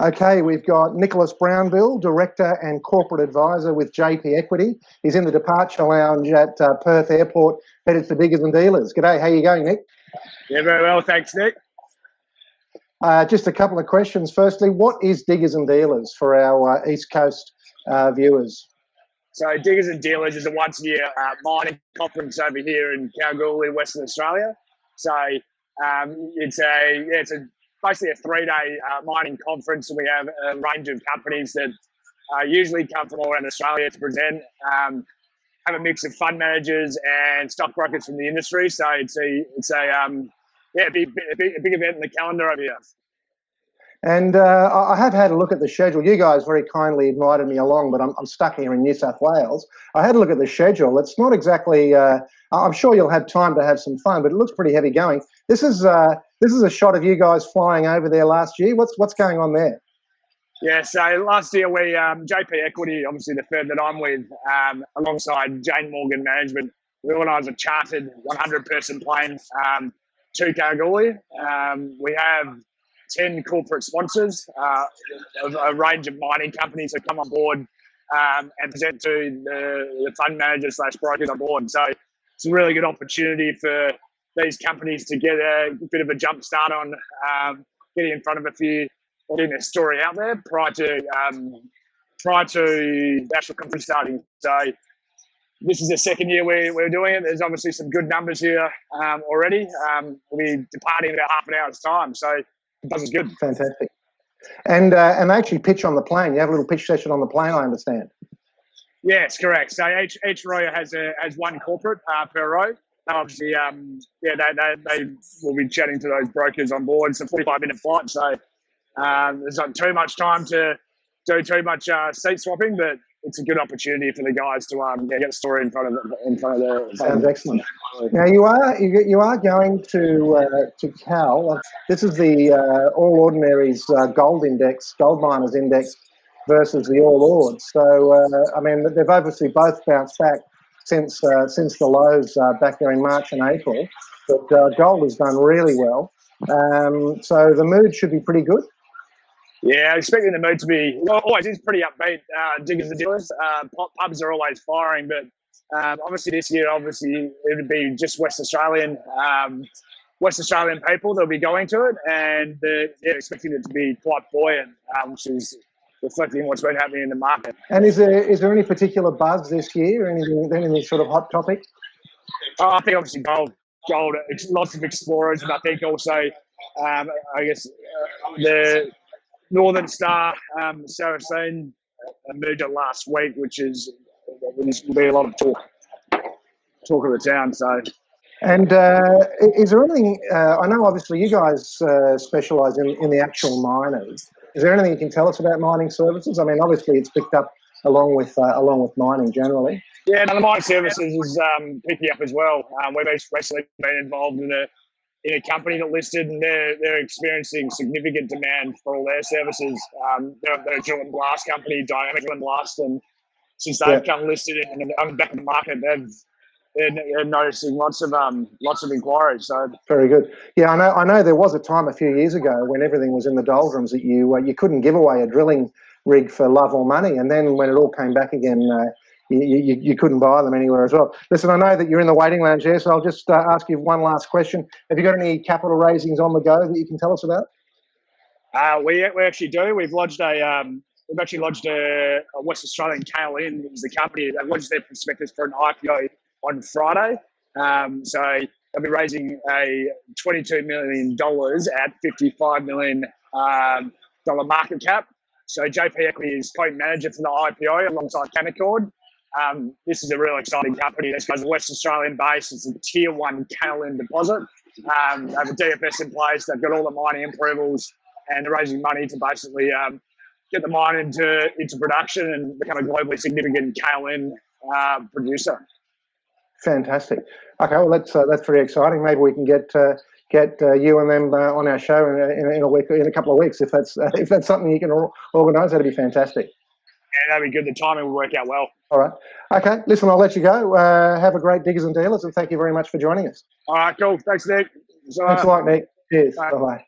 Okay, we've got Nicholas Brownbill, Director and Corporate Advisor with JP Equity. He's in the departure lounge at Perth Airport, headed for Diggers and Dealers. G'day, how you going, Nick? Yeah, very well, thanks, Nick. Just a couple of questions. Firstly, what is Diggers and Dealers for our East Coast viewers? So Diggers and Dealers is a once-a-year mining conference over here in Kalgoorlie, Western Australia. So it's basically a three-day mining conference, and we have a range of companies that usually come from all around Australia to present. Have a mix of fund managers and stockbrokers from the industry. So it's a big event in the calendar over here. And I have had a look at the schedule. You guys very kindly invited me along, but I'm stuck here in New South Wales. I had a look at the schedule. It's not exactly. I'm sure you'll have time to have some fun, but it looks pretty heavy going. This is a shot of you guys flying over there last year. What's going on there? Yeah, so last year we JP Equity, obviously the firm that I'm with, alongside Jane Morgan Management, we organised a chartered 100-person plane to Kalgoorlie. We have 10 corporate sponsors, a range of mining companies that come on board and present to the fund managers / brokers on board. So it's a really good opportunity for these companies to get a bit of a jump start on getting in front of a few, getting their story out there prior to the actual conference starting. So this is the second year we're doing it. There's obviously some good numbers here already. We'll be departing in about half an hour's time. So it was good. Fantastic. And they actually pitch on the plane. You have a little pitch session on the plane, I understand. Yes, correct. So each row has one corporate per row. Obviously, they will be chatting to those brokers on board. It's a 45-minute flight, so there's not too much time to do too much seat swapping, but it's a good opportunity for the guys to get a story in front of the. Sounds excellent. Now you are going to Cal. This is the All Ordinaries Gold Index, Gold Miners Index versus the All Ords. So I mean, they've obviously both bounced back since the lows back there in March and April. But gold has done really well. So the mood should be pretty good. Yeah, expecting the mood to be always is pretty upbeat. Diggers and Dealers, pubs are always firing, but obviously this year, it would be just West Australian people that'll be going to it, and they're expecting it to be quite buoyant, which is reflecting what's been happening in the market. And is there any particular buzz this year? Any sort of hot topic? I think obviously gold. Lots of explorers, and I think also, the Northern Star Saracen merger last week, which will be a lot of talk of the town. So, and is there anything? I know obviously you guys specialise in the actual miners. Is there anything you can tell us about mining services? I mean, obviously it's picked up along with mining generally. Yeah, the mining services is picking up as well. We've recently been involved in a company that listed, and they're experiencing significant demand for all their services. They're a drill and blast company, Dynamic Drill and Blast, and since they've come listed and on back in the market, they're noticing lots of inquiries. So very good. Yeah, I know. There was a time a few years ago when everything was in the doldrums that you couldn't give away a drilling rig for love or money, and then when it all came back again. You couldn't buy them anywhere as well. Listen, I know that you're in the waiting lounge here, so I'll just ask you one last question. Have you got any capital raisings on the go that you can tell us about? We actually do. We've actually lodged a West Australian KLN, is the company that lodged their prospectus for an IPO on Friday. So they'll be raising a $22 million at $55 million market cap. So JP Equity is co-manager for the IPO alongside Canaccord. This is a really exciting company. This guy's a West Australian base. It's a tier 1 kaolin deposit. They have a DFS in place. They've got all the mining approvals, and they're raising money to basically get the mine into production and become a globally significant kaolin producer. Fantastic. Okay, well that's very exciting. Maybe we can get you and them on our show in a couple of weeks if that's something you can organise. That'd be fantastic. Yeah, that'd be good. The timing will work out well. All right. Okay. Listen, I'll let you go. Have a great Diggers and Dealers, and thank you very much for joining us. All right, cool. Thanks, Nick. Thanks a lot, Nick. Cheers. Bye-bye.